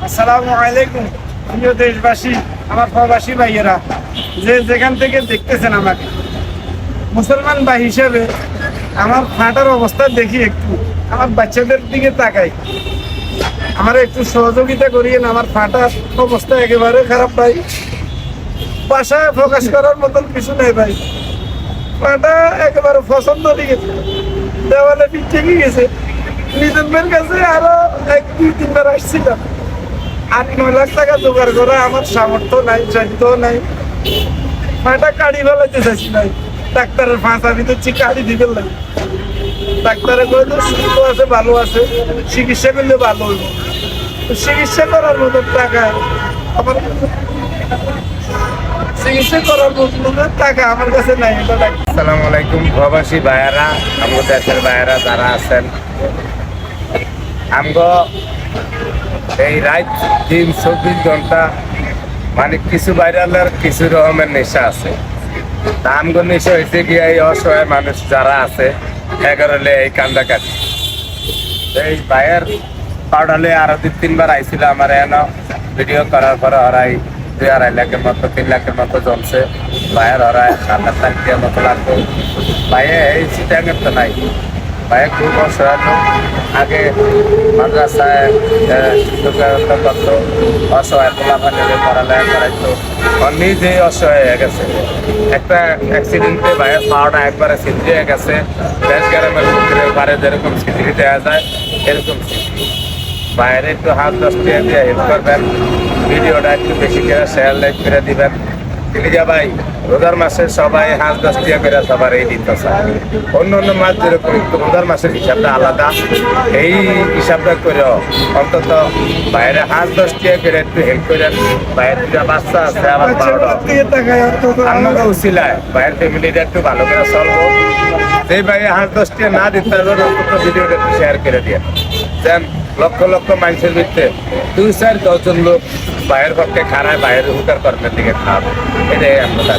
আসসালামু আলাইকুম প্রিয় দেশবাসী, আমার প্রবাসী ভাইয়েরা যে যেখান থেকে দেখতেছেন আমাকে, মুসলমান ভাই হিসেবে আমার ফাটার অবস্থা দেখি, একটু আমার বাচ্চাদের দিকে তাকাই, আমার একটু সহযোগিতা করিয়েন। আমার ফাটার অবস্থা একেবারে খারাপ ভাই, বাসায় প্রকাশ করার মতন কিছু নেই ভাই। ফাটা একেবারে পছন্দ লেগেছে, দেওয়ালে পিঠে গেছে। নিজের কাছে আরো 1-2-3 বার আসছিলাম, 8-9 লাখ টাকা জোগাড় করা আমার সামর্থ্য নাই, সাধ্য নাই। ফাটা কাড়ি ফেলাইতে চাইছি নাই, ডাক্তারের ফাঁসা দিতেছি কাড়ি দিবেন লাগে। ডাক্তারে কয়ে তো সুস্থ আছে, ভালো আছে, চিকিৎসা করলে ভালো হইব। চিকিৎসা করার মতো টাকা আমার চিকিৎসা করার মতো টাকা আমার কাছে নাই। আসসালামু আলাইকুম প্রবাসী ভাইয়ারা, আমাদের দেশের ভাইয়ারা যারা আছেন, আমগো এই রাত দিন 24 ঘন্টা মানে কিছু ভাইরালের কিছু রকমের নেশা আছে। তা আমগো নেশা হয়েছে গিয়ে এই অসহায় মানুষ যারা আছে এগারোলে এই কান্দা কাটি। এই ভাইয়ের পাউডালে আরো 2-3 বার আইছিল আমার এনে ভিডিও করার পরে হরাই 2-2.5 লাখের মতো 3 লাখের মতো জমছে। ভাইয়ের হরায় 7-8 লাখ টাকার মতো লাগবে। ভাইয়ে এই চিটাঙের তো নাই, ভাইয়ে খুব অসহায় লোক। আগে মাদ্রাসায় করতো, অসহায় পোলাপানিতে পড়ালেখা করাইতো, নিজেই অসহায় হয়ে গেছে। একটা অ্যাক্সিডেন্টে ভাইয়ের পাওয়াটা একবারে ছিদ্রি হয়ে গেছে। দেশ গ্রামের ভিতরে পারে যেরকম ছিদ্রি দেওয়া যায় এরকম ছিদ্রি। বাইরে একটু হাত 10 টাকা দিয়ে হেল্প করবেন, ভিডিওটা একটু বেশি করে শেয়ার লাইক করে দিবেন। যা ভাই রোজার মাসে সবাই 5-10 টাকা করে সবার এই দিতে চায়। অন্য অন্য মাস যেরকম একটু রোজার মাসের হিসাবটা আলাদা, এই হিসাবটা করে অন্তত বাইরে 5-10 টাকা করে একটু হেল্প করেন। বাইরের দুটা বাচ্চা আছে, আমার 12টা আমরা উচিলায় বাইরের ফ্যামিলিটা একটু ভালো করে চলবো। যে ভাই 5-10 টাকা না দিতে পারবেন অন্তত ভিডিওটা একটু শেয়ার করে দিয়ে দেন। লক্ষ লক্ষ মানুষের ভিতরে 2-4-10 জন লোক বাইরের পক্ষে খারাপ, বাইরের উপকার কর্মের দিকে খারাপ, এটাই আমরা